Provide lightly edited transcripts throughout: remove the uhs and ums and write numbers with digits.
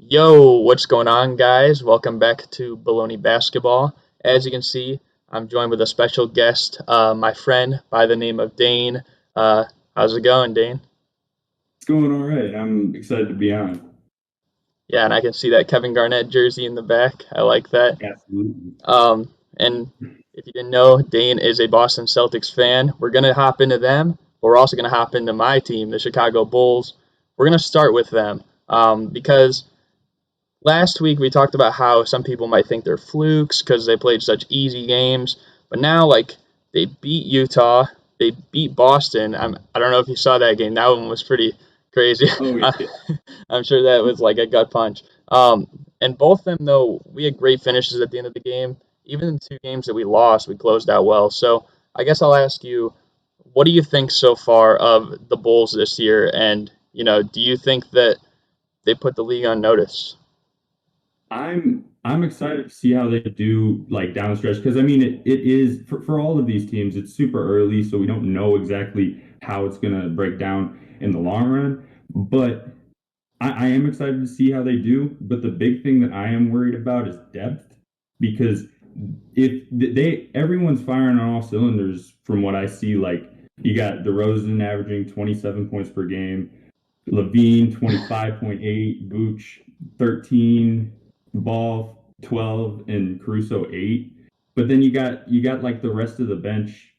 Yo, what's going on, guys? Welcome back to Bullony Basketball. As you can see, I'm joined with a special guest, my friend by the name of Dane. Uh, how's it going, Dane? It's going all right. I'm excited to be on. Yeah, and I can see that Kevin Garnett jersey in the back. I like that. Absolutely. And if you didn't know, Dane is a Boston Celtics fan. We're going to hop into them, but we're also going to hop into my team, the Chicago Bulls. We're going to start with them because last week we talked about how some people might think they're flukes because they played such easy games, but now they beat Utah, they beat Boston. I don't know if you saw that game. That one was pretty crazy. Oh yeah. I'm sure that was like a gut punch. And both of them though, we had great finishes at the end of the game. Even the two games that we lost, we closed out well. So I guess I'll ask you, what do you think so far of the Bulls this year? And do you think that they put the league on notice? I'm excited to see how they do like down the stretch because I mean it is for all of these teams, it's super early, so we don't know exactly how it's gonna break down in the long run. But I am excited to see how they do. But the big thing that I am worried about is depth because if they everyone's firing on all cylinders from what I see, like you got DeRozan averaging 27 points per game, Levine 25.8, Booch 13, Ball 12, and Caruso 8. But then you got like the rest of the bench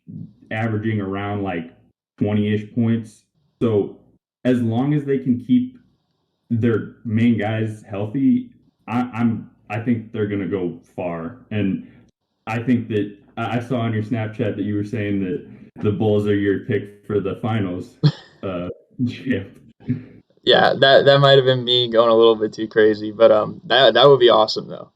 averaging around like 20-ish points. So as long as they can keep their main guys healthy, I think they're gonna go far. And I think that I saw on your Snapchat that you were saying that the Bulls are your pick for the finals. Yeah. Yeah, that might have been me going a little bit too crazy, but that would be awesome though.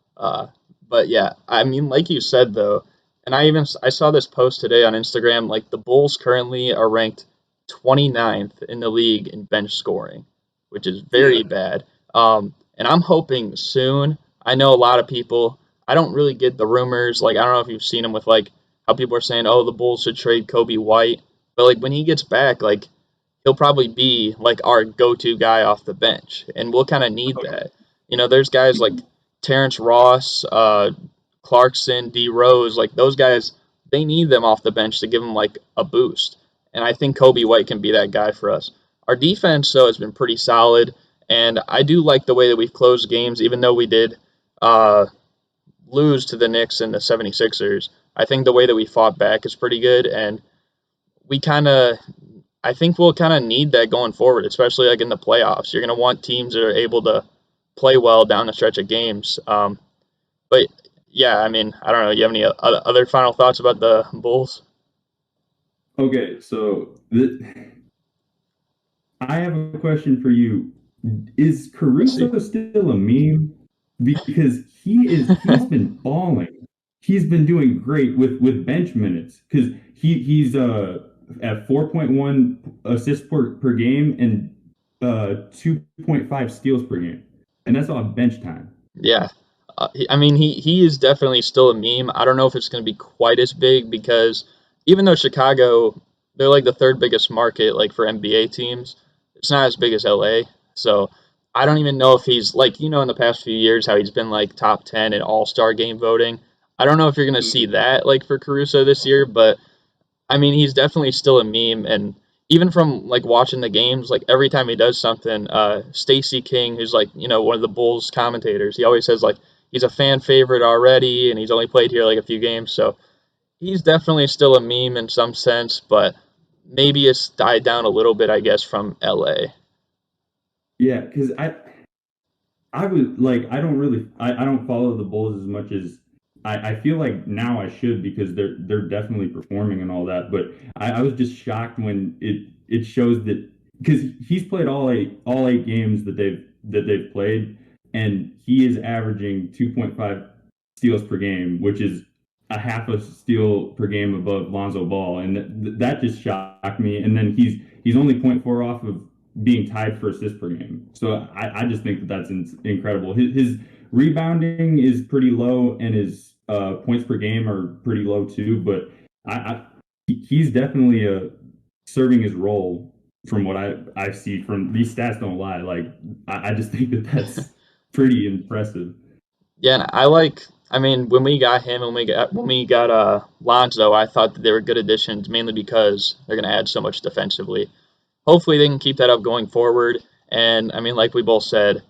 But yeah, I mean, like you said though, and I saw this post today on Instagram. Like the Bulls currently are ranked 29th in the league in bench scoring, which is very Yeah. bad. And I'm hoping soon. I know a lot of people. I don't really get the rumors. Like I don't know if you've seen them with like how people are saying, oh, the Bulls should trade Kobe White, but like when he gets back, like he'll probably be like our go-to guy off the bench, and we'll kind of need that. There's guys like Terrence Ross, Clarkson, D Rose, like those guys. They need them off the bench to give them like a boost, and I think Kobe White can be that guy for us. Our defense, though, has been pretty solid, and I do like the way that we've closed games, even though we did uh, lose to the Knicks and the 76ers. I think the way that we fought back is pretty good, and we kind of I think we'll kind of need that going forward, especially like in the playoffs. You're going to want teams that are able to play well down the stretch of games. But yeah, I mean, I don't know. You have any other final thoughts about the Bulls? Okay, so I have a question for you. Is Let's see. Caruso still a meme? Because he's been balling. He's been doing great with bench minutes because he's at 4.1 assists per game and 2.5 steals per game. And that's all bench time. Yeah. I mean, he is definitely still a meme. I don't know if it's going to be quite as big because even though Chicago, they're like the third biggest market like for NBA teams, it's not as big as LA. So I don't even know if he's like, in the past few years how he's been like top 10 in All-Star game voting. I don't know if you're going to see that like for Caruso this year, but I mean, he's definitely still a meme, and even from like watching the games, like every time he does something, Stacey King, who's like one of the Bulls commentators, he always says like he's a fan favorite already, and he's only played here like a few games, so he's definitely still a meme in some sense, but maybe it's died down a little bit, I guess, from LA. Yeah, because I would like I don't follow the Bulls as much as I feel like now I should because they're definitely performing and all that. But I was just shocked when it shows that because he's played all eight games that they've played, and he is averaging 2.5 steals per game, which is a half a steal per game above Lonzo Ball, and that just shocked me. And then he's only point 0.4 off of being tied for assists per game. So I just think that that's incredible. His rebounding is pretty low, and his points per game are pretty low too. But he's definitely serving his role from what I see from these stats. Don't lie. Like I just think that that's pretty impressive. Yeah, and I mean, when we got him and when we got Lonzo, I thought that they were good additions mainly because they're going to add so much defensively. Hopefully they can keep that up going forward. And I mean, like we both said,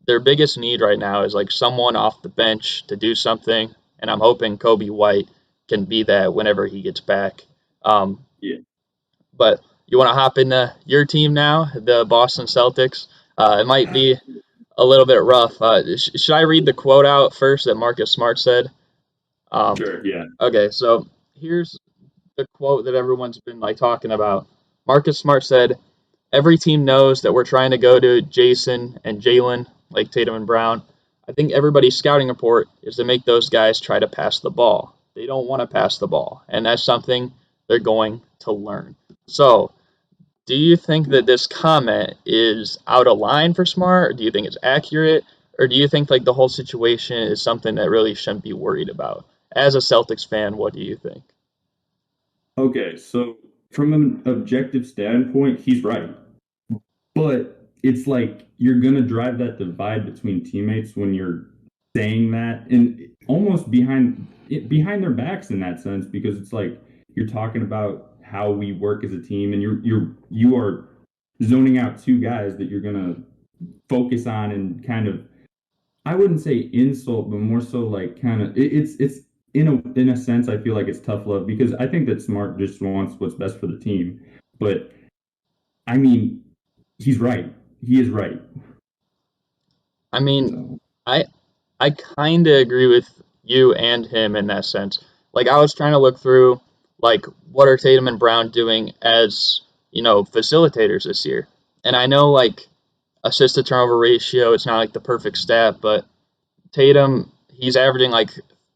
their biggest need right now is like someone off the bench to do something. And I'm hoping Kobe White can be that whenever he gets back. Um, Yeah, but you want to hop into your team now, the Boston Celtics? It might be a little bit rough. Should I read the quote out first that Marcus Smart said? Um, sure. Yeah, okay, so here's the quote that everyone's been like talking about. Marcus Smart said, "Every team knows that we're trying to go to Jason and Jalen, like Tatum and Brown. I think everybody's scouting report is to make those guys try to pass the ball. They don't want to pass the ball, and that's something they're going to learn." So, do you think that this comment is out of line for Smart? Or do you think it's accurate? Or do you think like the whole situation is something that really shouldn't be worried about? As a Celtics fan, what do you think? okay, so from an objective standpoint, he's right. But it's like you're going to drive that divide between teammates when you're saying that and almost behind their backs in that sense because it's like you're talking about how we work as a team and you are zoning out two guys that you're going to focus on and kind of I wouldn't say insult but more so like kind of it's in a sense I feel like it's tough love because I think that Smart just wants what's best for the team but I mean he's right. He is right. I mean, So I I kind of agree with you and him in that sense. Like I was trying to look through like what are Tatum and Brown doing as, facilitators this year. And I know like assist to turnover ratio, it's not like the perfect stat, but Tatum, he's averaging like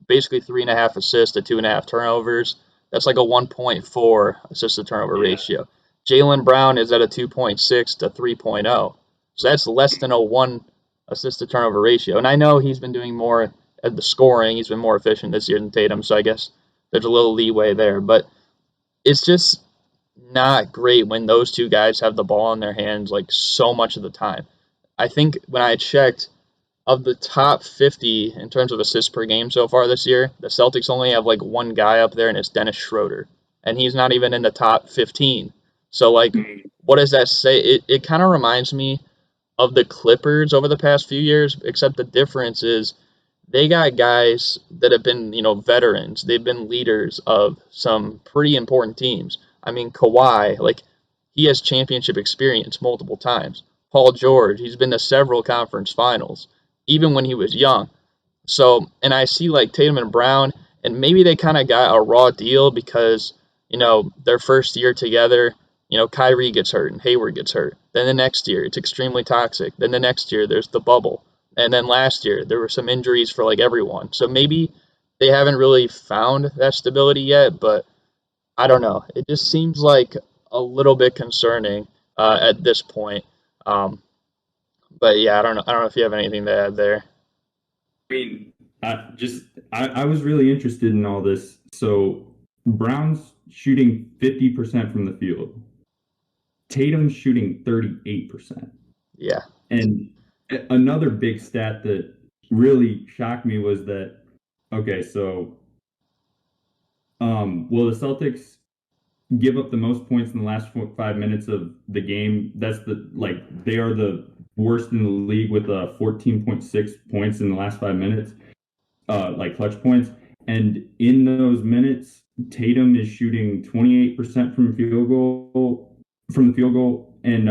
basically 3.5 assists to 2.5 turnovers. That's like a 1.4 assist to turnover yeah, ratio. Jalen Brown is at a 2.6 to 3.0. So that's less than a 1 assist to turnover ratio. And I know he's been doing more at the scoring. He's been more efficient this year than Tatum. So I guess there's a little leeway there. But it's just not great when those two guys have the ball in their hands like so much of the time. I think when I checked, of the top 50 in terms of assists per game so far this year, the Celtics only have like one guy up there, and it's Dennis Schroeder. And he's not even in the top 15. So, like, what does that say? It kind of reminds me of the Clippers over the past few years, except the difference is they got guys that have been, veterans. They've been leaders of some pretty important teams. I mean, Kawhi, like, he has championship experience multiple times. Paul George, he's been to several conference finals, even when he was young. So, and I see like Tatum and Brown, and maybe they kind of got a raw deal because, their first year together, Kyrie gets hurt and Hayward gets hurt. Then the next year, it's extremely toxic. Then the next year, there's the bubble. And then last year, there were some injuries for like everyone. So maybe they haven't really found that stability yet, but I don't know. It just seems like a little bit concerning at this point. Um, but yeah, I don't know. I don't know if you have anything to add there. I mean, I was really interested in all this. So Brown's shooting 50% from the field. Tatum's shooting 38%. Yeah. And another big stat that really shocked me was that okay, so will the Celtics give up the most points in the last 5 minutes of the game? That's they are the worst in the league with 14.6 points in the last 5 minutes. Like clutch points. And in those minutes, Tatum is shooting 28% from the field goal and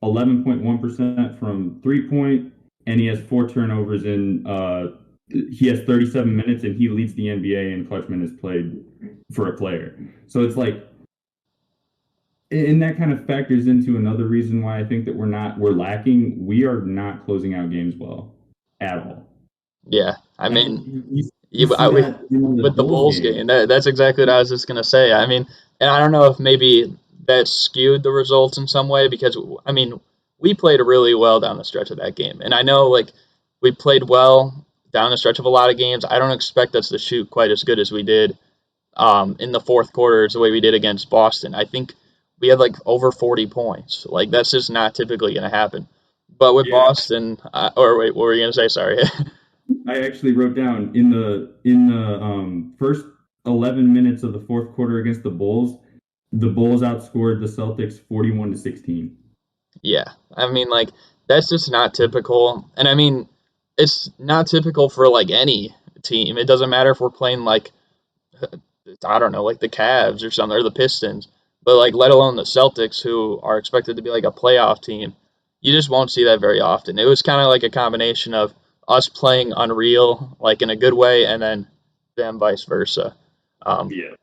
11.1% from 3 point. And he has 4 turnovers in he has 37 minutes and he leads the NBA in clutch minutes played for a player. So it's like and that kind of factors into another reason why I think that we're lacking. We are not closing out games well at all. Yeah. I And mean, you see that in the with the Bulls Bulls game. game, that's exactly what I was just gonna say. I mean, and I don't know if maybe that skewed the results in some way because I mean, we played really well down the stretch of that game, and I know like we played well down the stretch of a lot of games. I don't expect us to shoot quite as good as we did in the fourth quarter as the way we did against Boston. I think we had like over 40 points. Like that's just not typically going to happen. But with Yeah, Boston, or wait, what were you gonna say? Sorry. I actually wrote down in the first 11 minutes of the fourth quarter against the Bulls outscored the Celtics 41-16. Yeah, I mean, like that's just not typical, and I mean, it's not typical for like any team. It doesn't matter if we're playing like I don't know, like the Cavs or something, or the Pistons, but like let alone the Celtics, who are expected to be like a playoff team. You just won't see that very often. It was kind of like a combination of us playing unreal, like in a good way, and then them vice versa. Um, Yeah.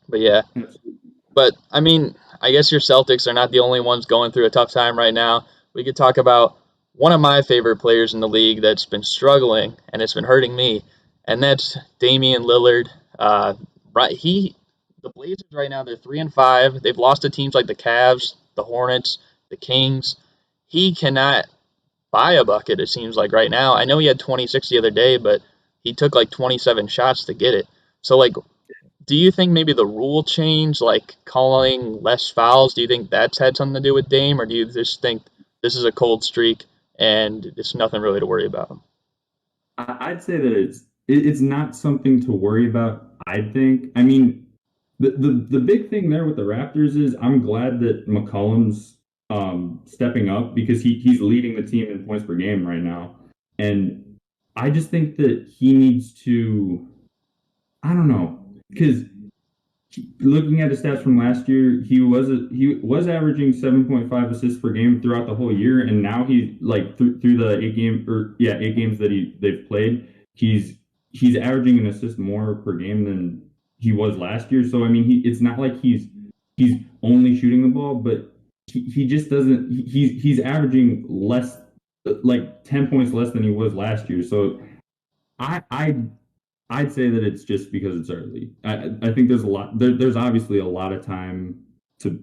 but yeah, Absolutely. but I mean, I guess your Celtics are not the only ones going through a tough time right now. We could talk about one of my favorite players in the league that's been struggling and it's been hurting me, and that's Damian Lillard. Right, the Blazers right now they're 3-5. They've lost to teams like the Cavs, the Hornets, the Kings. He cannot buy a bucket. It seems like right now. I know he had 26 the other day, but he took like 27 shots to get it. So like do you think maybe the rule change, like calling less fouls, do you think that's had something to do with Dame, or do you just think this is a cold streak and it's nothing really to worry about? I'd say that it's not something to worry about. I think. I mean, the big thing there with the Raptors is I'm glad that McCollum's stepping up because he's leading the team in points per game right now, and I just think that he needs to. I don't know because looking at the stats from last year, he was averaging 7.5 assists per game throughout the whole year, and now he's like through the 8 games that they've played, he's averaging an assist more per game than he was last year. So I mean, it's not like he's only shooting the ball, but he just doesn't. He's averaging less, like 10 points less than he was last year. So I I'd say that it's just because it's early. I think there's obviously a lot of time to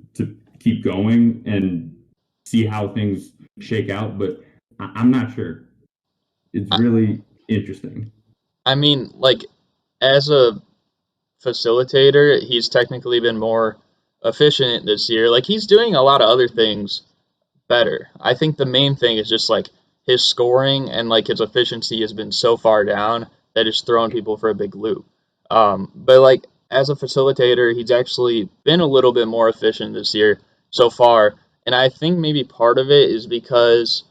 keep going and see how things shake out, but I'm not sure. It's I, really interesting. I mean, like, as a facilitator, he's technically been more efficient this year. Like, he's doing a lot of other things better. I think the main thing is just like his scoring and like his efficiency has been so far down that it's thrown people for a big loop. But like as a facilitator, he's actually been a little bit more efficient this year so far, and I think maybe part of it is because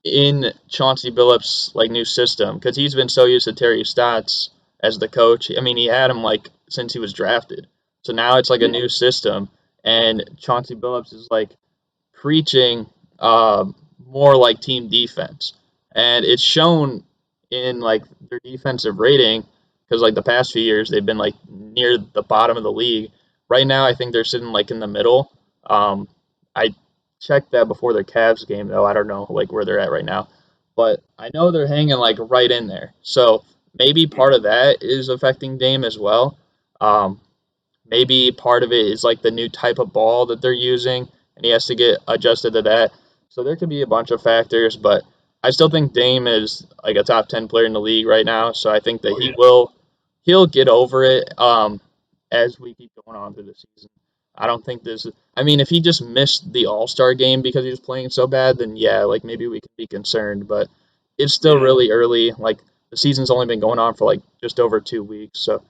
in Chauncey Billups' like new system, because he's been so used to Terry Stotts as the coach. I mean, he had him like since he was drafted, so now it's like a Yeah, new system, and Chauncey Billups is like preaching uh, more like team defense, and it's shown in like their defensive rating because like the past few years they've been like near the bottom of the league. Right now, I think they're sitting like in the middle. I checked that before their Cavs game though. I don't know like where they're at right now, but I know they're hanging like right in there. So maybe part of that is affecting Dame as well. Um, Maybe part of it is like the new type of ball that they're using, and he has to get adjusted to that. So there could be a bunch of factors, but I still think Dame is like a top 10 player in the league right now. So I think that oh yeah, he'll get over it as we keep going on through the season. I don't think this. I mean, if he just missed the All Star game because he was playing so bad, then yeah, like maybe we could be concerned. But it's still yeah. really early. Like the season's only been going on for like just over 2 weeks, so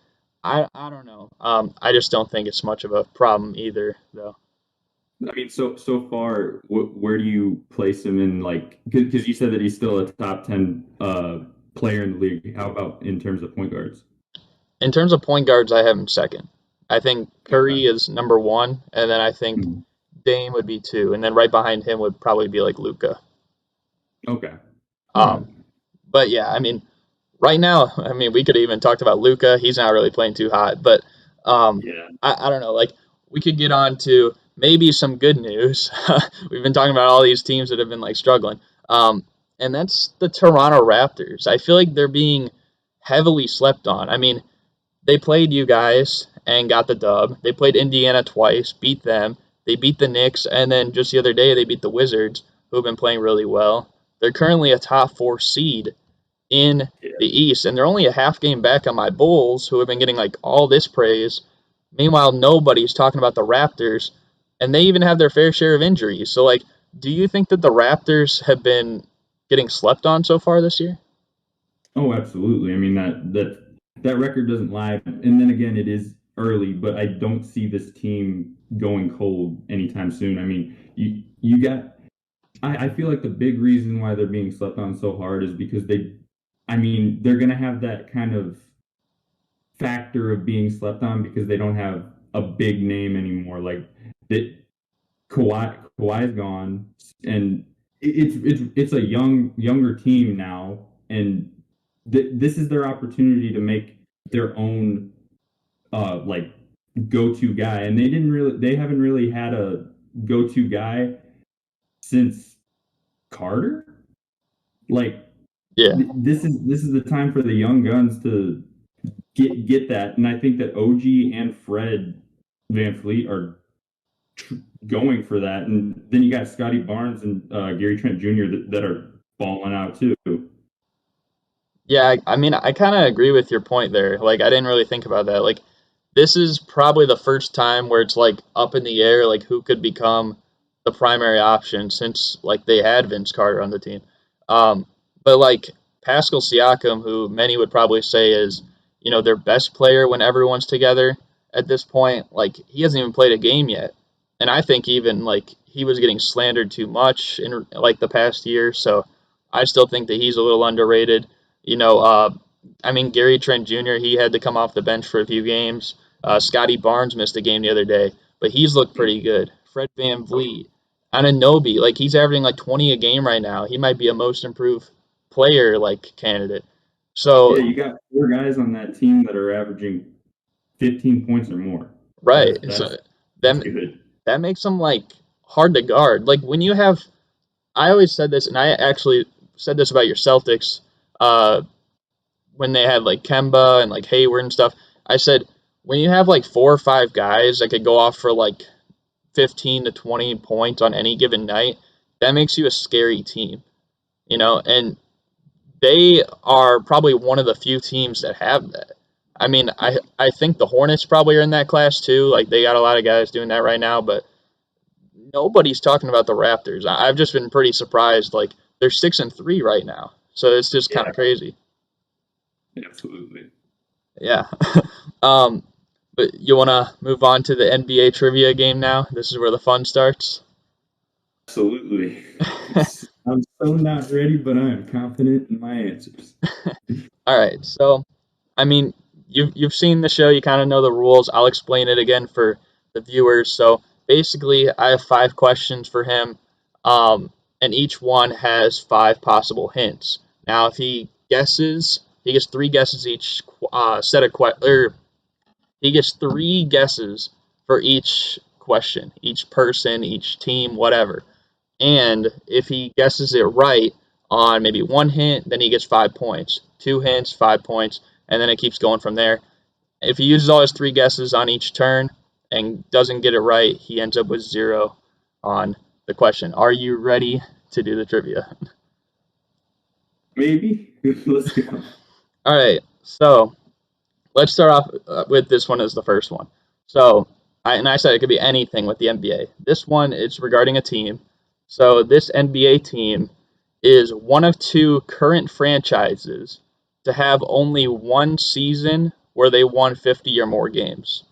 I don't know. I just don't think it's much of a problem either, though. I mean, so far, where do you place him in? Like, because you said that he's still a top 10 player in the league. How about in terms of point guards? In terms of point guards, I have him second. I think Okay. Curry is number one, and then I think Mhm. Dame would be two, and then right behind him would probably be like Luca. Okay. All right. Um, but yeah, I mean, right now, I mean, we could have even talked about Luca. He's not really playing too hot, but Yeah. I don't know. Like, we could get on to maybe some good news. We've been talking about all these teams that have been like struggling, and that's the Toronto Raptors. I feel like they're being heavily slept on. I mean, they played you guys and got the dub. They played Indiana twice, beat them. They beat the Knicks, and then just the other day they beat the Wizards, who have been playing really well. They're currently a top four seed in Yeah. the East, and they're only a half game back on my Bulls, who have been getting like all this praise. Meanwhile, nobody's talking about the Raptors, and they even have their fair share of injuries. So like Do you think that the Raptors have been getting slept on so far this year? Oh, absolutely. I mean that record doesn't lie. And then again, it is early, but I don't see this team going cold anytime soon. I mean, you got. I feel like the big reason why they're being slept on so hard is because I mean, they're gonna have that kind of factor of being slept on because they don't have a big name anymore. Like that, Kawhi's gone, and it's a younger team now, and this is their opportunity to make their own like go-to guy, and they haven't really had a go-to guy since Carter. Like Yeah. this is the time for the young guns to get that, and I think that OG and Fred VanVleet are going for that, and then you got Scotty Barnes and Gary Trent Jr. that are balling out too. Yeah, I mean, I kind of agree with your point there. Like, I didn't really think about that. Like, this is probably the first time where it's like up in the air, like who could become the primary option since like they had Vince Carter on the team. Um, but like Pascal Siakam, who many would probably say is their best player when everyone's together at this point, like he hasn't even played a game yet, and I think even like he was getting slandered too much in like the past year. So I still think that he's a little underrated. You know, uh, I mean Gary Trent Jr. He had to come off the bench for a few games. Scotty Barnes missed a game the other day, but he's looked pretty good. Fred VanVleet, Anunoby, like he's averaging like 20 a game right now. He might be a most improved player like candidate. Yeah, So you got four guys on that team that are averaging 15 points or more. right, That's so that's that's them good. that makes them like hard to guard. Like when you have, I always said this, and I actually said this about your Celtics. Uh, when they had like Kemba and like Hayward and stuff, I said when you have like 4 or 5 guys that could go off for like 15 to 20 points on any given night, that makes you a scary team. And they are probably one of the few teams that have that. I mean, I think the Hornets probably are in that class too. Like they got a lot of guys doing that right now, but nobody's talking about the Raptors. I've just been pretty surprised. Like they're 6-3 right now, so it's just kind Yeah, of crazy. absolutely. Yeah. um, but you want to move on to the NBA trivia game now? This is where the fun starts. Absolutely. I'm so not ready, but I am confident in my answers. All right. So, I mean, you've seen the show. You kind of know the rules. I'll explain it again for the viewers. So basically, I have 5 questions for him, and each one has 5 possible hints. Now, if he guesses, he gets 3 guesses each set of or he gets 3 guesses for each question, each person, each team, whatever. And if he guesses it right on maybe one hint, then he gets 5 points. 2 hints, 5 points, and then it keeps going from there. If he uses all his 3 guesses on each turn and doesn't get it right, he ends up with 0 on the question. Are you ready to do the trivia? Maybe. Let's go. All right, so let's start off with this one as the first one. So, I said it could be anything with the NBA. This one is regarding a team. So, this NBA team is one of 2 current franchises to have only one season where they won 50 or more games.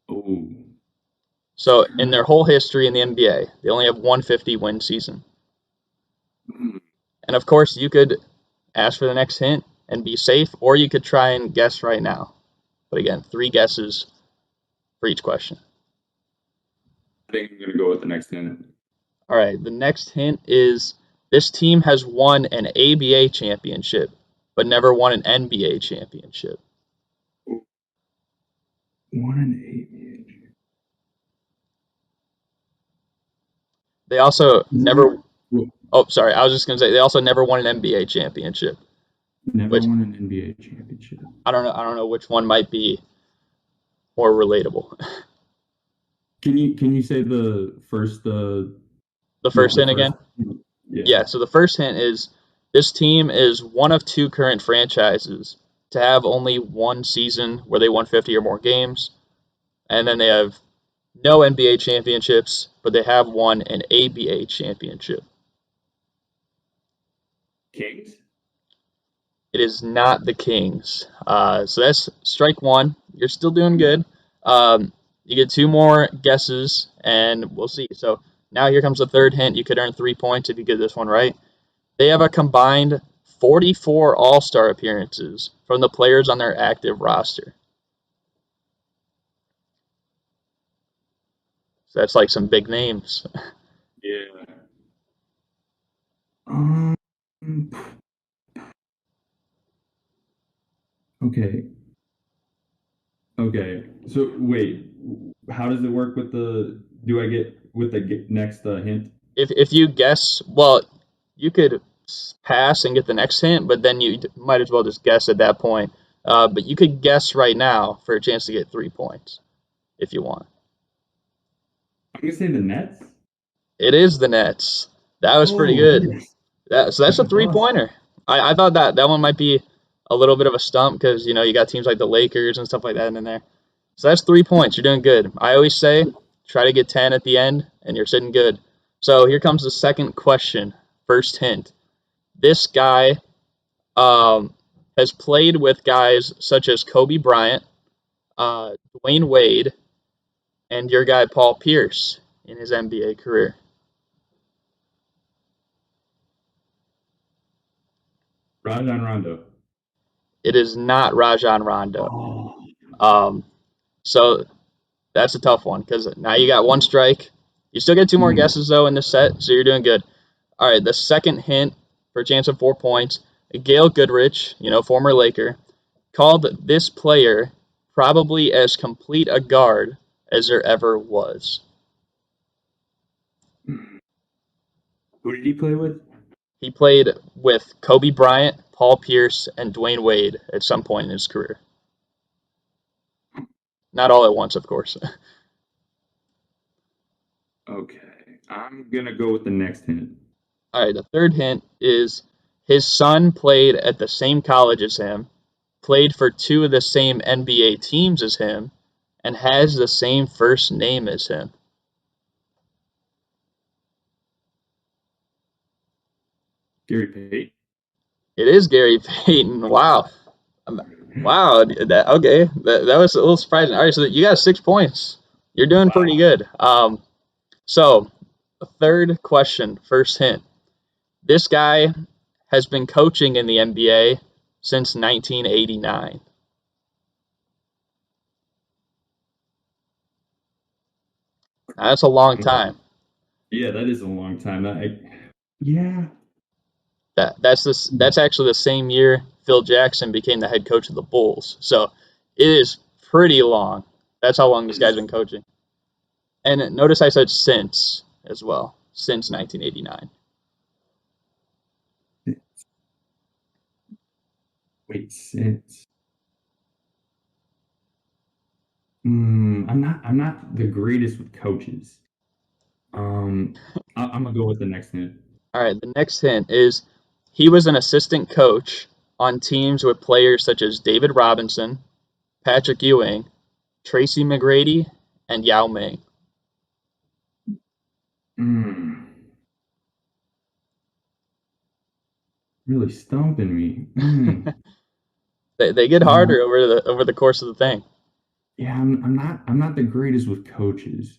Oh, So, in their whole history in the NBA, they only have one 50-win season. And of course, you could ask for the next hint and be safe, or you could try and guess right now. But again, 3 guesses for each question. I think I'm gonna go with the next hint. All right, the next hint is this team has won an ABA championship, but never won an NBA championship. One and eight. They also never. Oh, sorry. I was just gonna say they also never won an NBA championship, Never which won an NBA championship. I don't know. I don't know which one might be more relatable. Can you say the first The first the hint first again. yeah. Yeah. So the first hint is this team is one of 2 current franchises to have only one season where they won 50 or more games, and then they have No NBA championships, but they have won an ABA championship. Kings? It is not the Kings. So that's strike one. You're still doing good. You get two more guesses, and we'll see. So now here comes the third hint. You could earn 3 points if you get this one right. They have a combined 44 All-Star appearances from the players on their active roster. So that's like some big names. Yeah. Um. Okay. Okay. So wait, how does it work with the? Do I get with the next hint? If you guess, well, you could pass and get the next hint, but then you might as well just guess at that point. But you could guess right now for a chance to get 3 points if you want. I'm gonna say the Nets. It is the Nets. That was pretty Oh good. yes. So that's a Awesome. 3-pointer. I thought that one might be a little bit of a stump because you got teams like the Lakers and stuff like that in there. So that's 3 points. You're doing good. I always say try to get 10 at the end, and you're sitting good. So here comes the second question. First hint. This guy has played with guys such as Kobe Bryant, Dwayne Wade, and your guy Paul Pierce in his NBA career. Rajon Rondo. It is not Rajon Rondo. Oh. Um, so that's a tough one because now you got one strike. You still get two more Mm. guesses though in this set, so you're doing good. All right, the second hint for a chance of 4 points. Gail Goodrich, former Laker, called this player probably as complete a guard as there ever was. Who did he play with? He played with Kobe Bryant, Paul Pierce, and Dwayne Wade at some point in his career. Not all at once, of course. Okay, I'm gonna go with the next hint. All right, the third hint is his son played at the same college as him, played for two of the same NBA teams as him, and has the same first name as him. Gary Payton. It is Gary Payton. Wow. Wow. Okay. That was a little surprising. All right, so you got 6 points. You're doing pretty Wow. good. So the third question, first hint. This guy has been coaching in the NBA since 1989. Now, that's a long time. Yeah, that is a long time. Yeah. That's actually the same year Phil Jackson became the head coach of the Bulls. So it is pretty long. That's how long this guy's been coaching. And notice I said since as well, since 1989. Wait, since. I'm not the greatest with coaches. I'm gonna go with the next hint. All right, the next hint is he was an assistant coach on teams with players such as David Robinson, Patrick Ewing, Tracy McGrady, and Yao Ming. Mm, really stumping me. They get Uh, harder over the course of the thing. yeah, I'm not the greatest with coaches.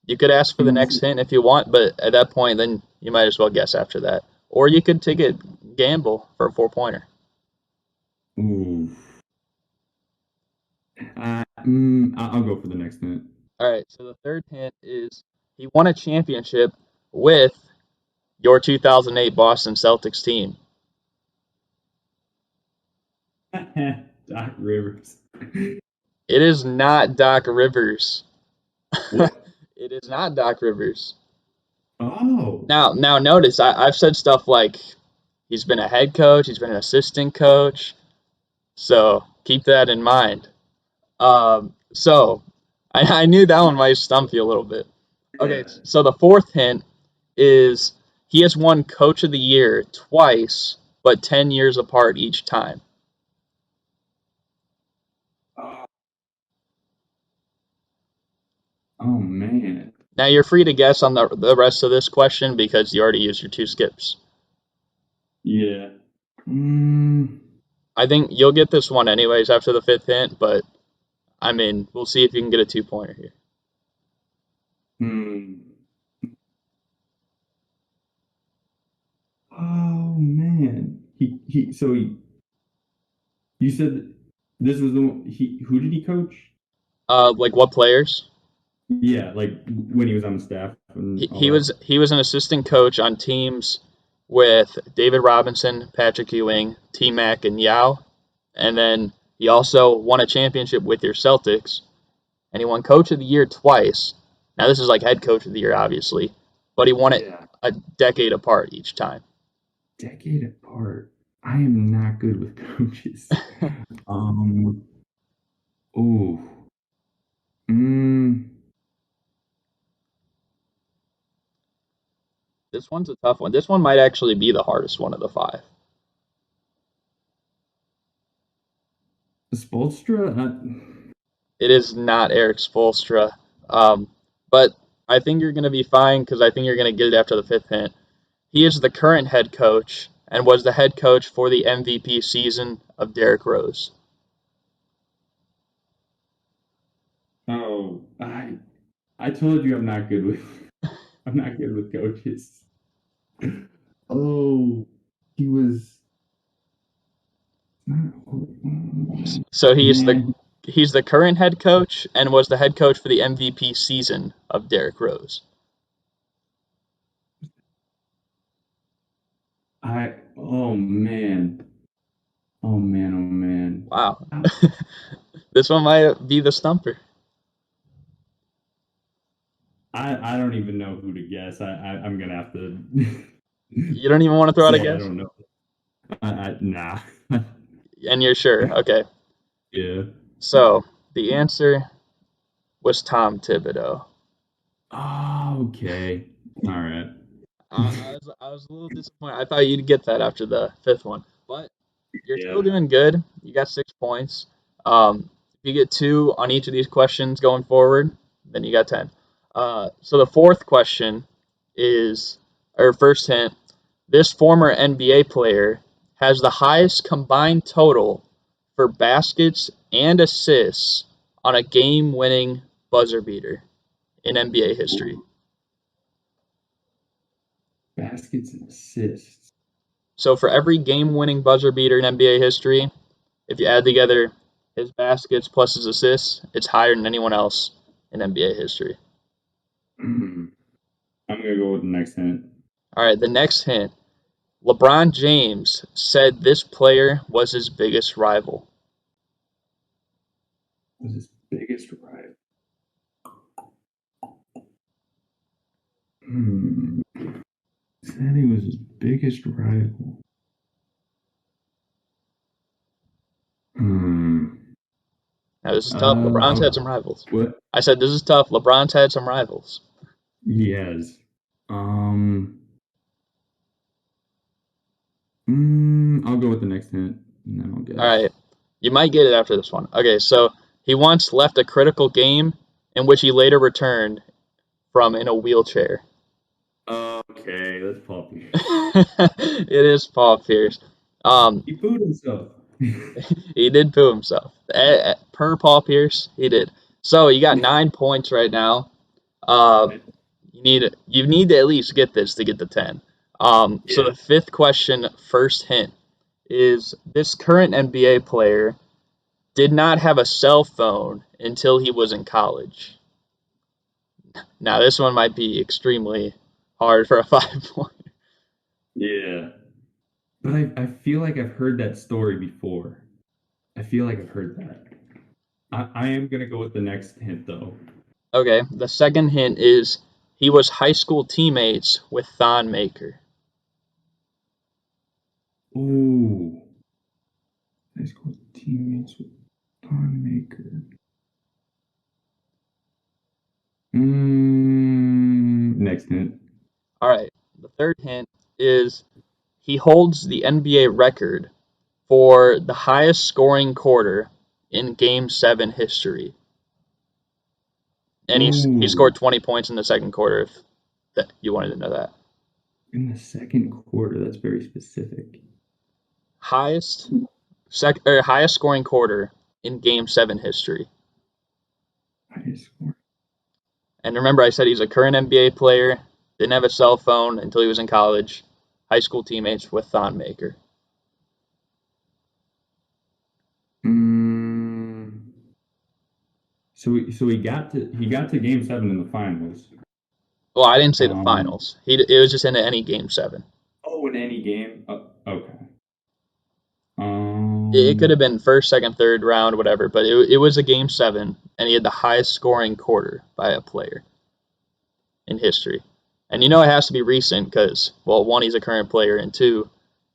You could ask for the Is next it? hint if you want, but at that point, then you might as well guess after that. Or you could take a gamble for a 4-pointer. Ooh. I'll go for the next hint. All right, so the third hint is he won a championship with your 2008 Boston Celtics team. Doc Rivers. It is not Doc Rivers. What? It is not Doc Rivers. Oh. Now notice I've said stuff like he's been a head coach, he's been an assistant coach, so keep that in mind. So I knew that one might stump you a little bit. Okay, Yeah. so the fourth hint is he has won Coach of the Year twice, but 10 years apart each time. Oh man. Now you're free to guess on the rest of this question because you already used your 2 skips. Yeah. Mm, I think you'll get this one anyways after the 5th hint, but I mean, we'll see if you can get a 2-pointer here. hmm. Oh man. You said this was the one, who did he coach? Like what players? Yeah, like when he was on the staff and all He was an assistant coach on teams with David Robinson, Patrick Ewing, T Mac, and Yao, and then he also won a championship with your Celtics, and he won Coach of the Year twice. Now this is like head coach of the year, obviously, but he won that. it Yeah. a decade apart each time. Decade apart. I am not good with coaches. Um. Oh. Mm, This one's a tough one. This one might actually be the hardest one of the 5. Spolstra. It is not Eric Spoelstra, but I think you're going to be fine because I think you're going to get it after the 5th hint. He is the current head coach and was the head coach for the MVP season of Derrick Rose. Oh, I told you I'm not good with I'm not good with coaches. Oh, he was. So Man, he's the current head coach and was the head coach for the MVP season of Derrick Rose. Oh man. Oh man. Oh man. Wow. This one might be the stumper. I don't even know who to guess. I'm gonna have to You don't even want to throw out a say I guess? don't know. Nah. And you're sure? Okay. Yeah. So the answer was Tom Thibodeau. Oh, okay. All right. I was a little disappointed. I thought you'd get that after the 5th one, but you're still Yeah. doing good. You got 6 points. If you get 2 on each of these questions going forward, then you got 10. So the 4th question is, or first hint, this former NBA player has the highest combined total for baskets and assists on a game-winning buzzer beater in NBA history. Ooh, baskets and assists. So for every game-winning buzzer beater in NBA history, if you add together his baskets plus his assists, it's higher than anyone else in NBA history. I'm gonna go with the next hint. All right, the next hint. LeBron James said this player was his biggest rival. Was his biggest rival? Hmm. Said he was his biggest rival. Hmm. Now, this is tough. LeBron's had some rivals. What? I said this is tough. LeBron's had some rivals. He has. I'll go with the next hint, and then I'll guess. All right. You might get it after this one. Okay, so he once left a critical game in which he later returned from in a wheelchair. Okay, that's Paul Pierce. It is Paul Pierce. He booed himself. He did poo himself. Per Paul Pierce, he did. So you got 9 points right now. You need to at least get this to get the 10. So the 5th question, first hint, is this current NBA player did not have a cell phone until he was in college. Now this one might be extremely hard for a 5-point. Yeah. But I feel like I've heard that story before. I feel like I've heard that. I am gonna go with the next hint though. Okay, the second hint is he was high school teammates with Thon Maker. Ooh. High school teammates with Don Maker. Next hint. All right, the third hint is he holds the NBA record for the highest scoring quarter in Game 7 history. and he Ooh, scored 20 points in the second quarter. If you wanted to know that. in the second quarter, that's very specific. Highest highest scoring quarter in Game 7 history. Highest score. And remember, I said he's a current NBA player. Didn't have a cell phone until he was in college. High school teammates with Thon Maker. So he got to Game 7 in the finals. Well, I didn't say the Um, finals. It was just into any Game 7. in any game. Okay. It could have Um, been first, second, third round, whatever, but it was a Game 7, and he had the highest scoring quarter by a player in history. And you know it has to be recent because, well, one, he's a current player, and two,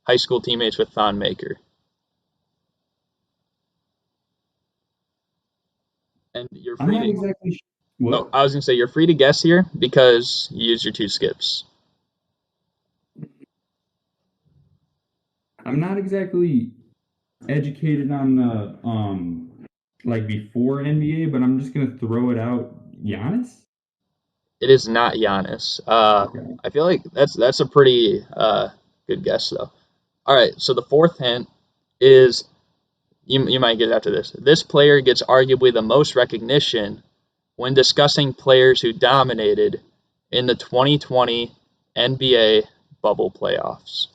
high school teammates with Thon Maker. And you're I'm free not to. exactly sure. Oh, What? I was gonna say you're free to guess here because you used your two skips. I'm not exactly educated on the like before NBA, but I'm just gonna throw it out. Giannis? It is not Giannis. Okay. I feel like that's a pretty good guess though. All right, so the fourth hint is you might get after this. This player gets arguably the most recognition when discussing players who dominated in the 2020 NBA bubble playoffs.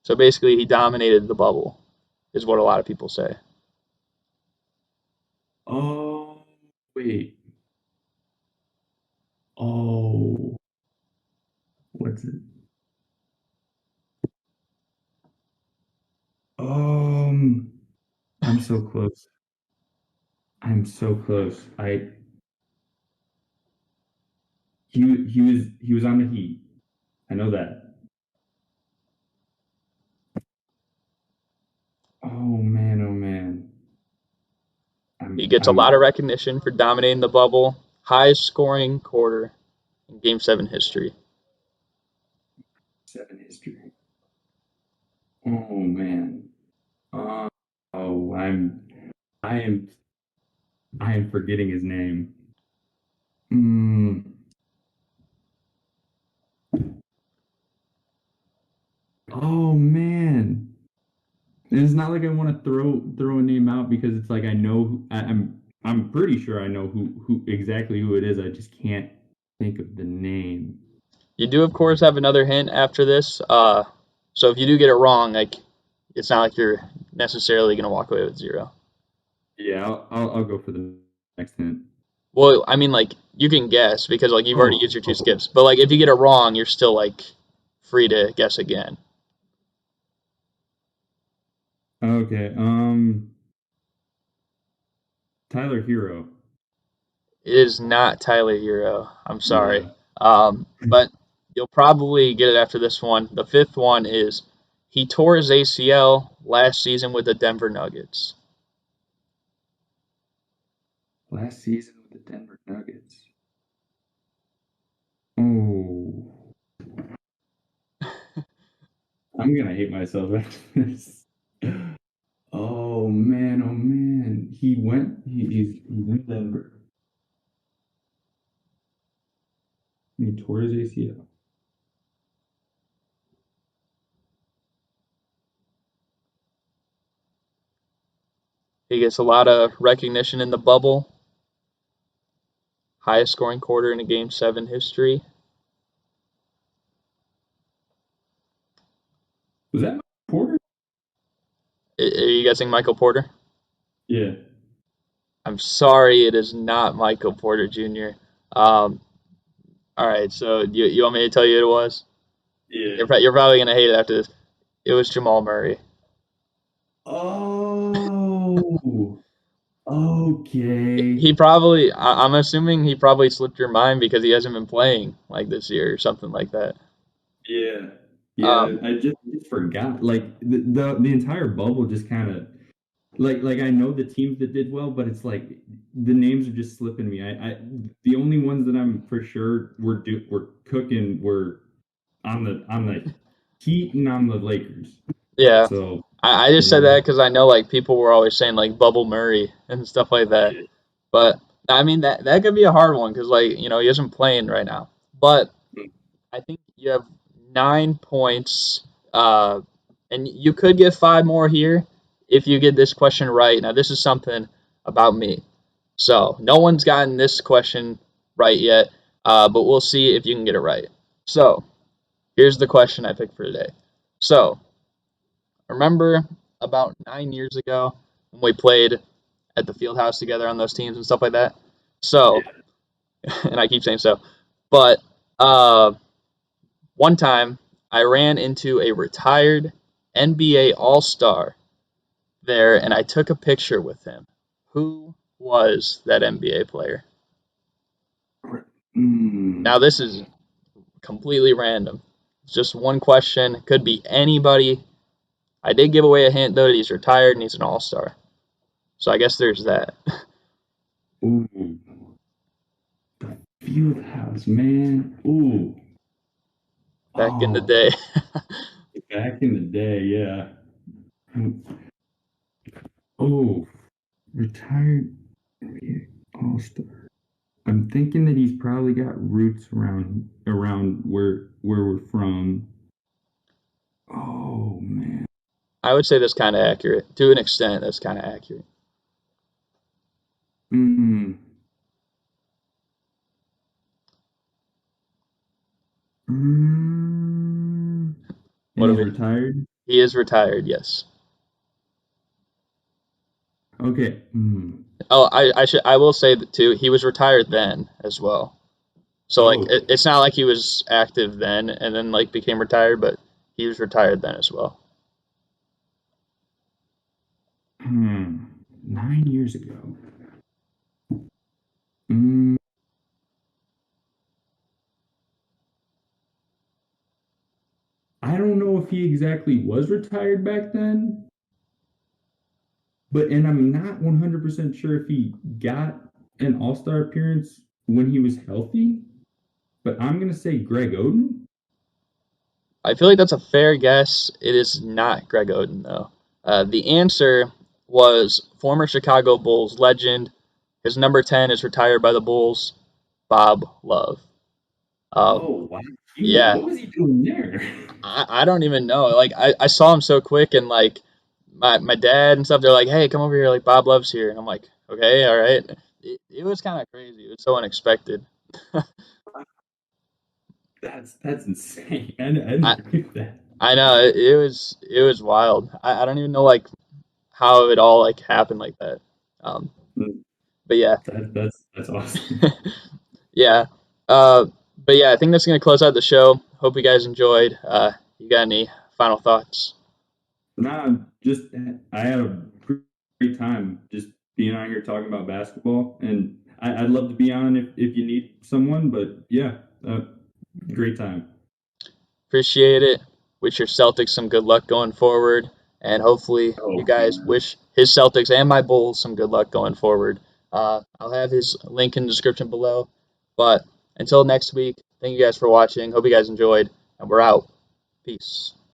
So basically, he dominated the bubble, is what a lot of people say. Oh, wait. Oh, what's it? Um, I'm so close. I'm so close. He was on the Heat. I know that. Oh man, oh man. He I'm gets a lot I'm of recognition for dominating the bubble, highest scoring quarter in Game 7 history. 7 history. Oh man. Uh, oh, I am I am forgetting his name. Mm, oh man. And it's not like I want to throw a name out because it's like I know I'm pretty sure I know who exactly who it is. I just can't think of the name. You do, of course, have another hint after this. So if you do get it wrong, like it's not like you're necessarily going to walk away with zero. Yeah, I'll go for the next hint. Well, I mean, like you can guess because like you've already used your two Oh, skips, but like if you get it wrong, you're still like free to guess again. okay. Tyler Hero. It is not Tyler Hero. I'm sorry. Yeah. But you'll probably get it after this one. The fifth one is he tore his ACL last season with the Denver Nuggets. Last season with the Denver Nuggets. Oh, I'm gonna hate myself after this. Oh man, oh man. He's in Denver. He tore his ACL. He gets a lot of recognition in the bubble. Highest scoring quarter in a Game 7 history. Was that Porter? Are you guessing Michael Porter? Yeah. I'm sorry, it is not Michael Porter Jr. Um, all right, so you want me to tell you who it was? Yeah. You're probably gonna hate it after this. It was Jamal Murray. Oh, okay. He probably, I'm assuming he probably slipped your mind because he hasn't been playing like this year or something like that. Yeah. Yeah, Um, I just forgot. Like the entire bubble just kind of like I know the teams that did well, but it's like the names are just slipping me. I the only ones that I'm for sure were cooking were on the Heat and on the Lakers. yeah, So I just said Yeah. that because I know like people were always saying like Bubble Murray and stuff like that. But I mean that could be a hard one because like he isn't playing right now. But I think you have 9 points, and you could get 5 more here if you get this question right. Now this is something about me. So no one's gotten this question right yet, but we'll see if you can get it right. So here's the question I picked for today. So remember about 9 years ago when we played at the field house together on those teams and stuff like that? So, and I keep saying so, but uh, one time I ran into a retired NBA All Star there and I took a picture with him. Who was that NBA player? Now, this is completely random. It's just one question. Could be anybody. I did give away a hint, though, that he's retired and he's an All Star. So I guess there's that. Ooh, the field house, man. Ooh. Back in the Oh, day. back in the day, yeah. Oh, retired all-star. I'm thinking that he's probably got roots around where we're from. Oh man. I would say that's kind of accurate. To an extent, that's kind of accurate. Mm. Mm. What And do he's we? retired? He is retired, yes. Okay. Mm. Oh, I will say that too. He was retired then as well. So like Oh. it's not like he was active then and then like became retired, but he was retired then as well. 9 years ago. Mm. I don't know if he exactly was retired back then, and I'm not 100% sure if he got an All-Star appearance when he was healthy, but I'm going to say Greg Oden. I feel like that's a fair guess. It is not Greg Oden though. The answer was former Chicago Bulls legend. His number 10 is retired by the Bulls, Bob Love. Um, Oh, wow. yeah, What was he doing there? I don't even know. Like I saw him so quick and like my dad and stuff, they're like, hey, come over here, like Bob Love's here. And I'm like, okay, all right. It was kind of crazy. It was so unexpected. That's insane. I I never knew that. I know it was wild. I don't even know like how it all like happened like that. Um, Mm, but yeah, that's awesome. yeah. Uh, but yeah, I think that's gonna close out the show. Hope you guys enjoyed. You got any final thoughts? Nah, just I had a great time just being on here talking about basketball, and I'd love to be on if you need someone. But yeah, great time. Appreciate it. Wish your Celtics some good luck going forward, and hopefully you Oh, guys wish his Celtics and my Bulls some good luck going forward. I'll have his link in the description below. But until next week, thank you guys for watching. Hope you guys enjoyed, and we're out. Peace.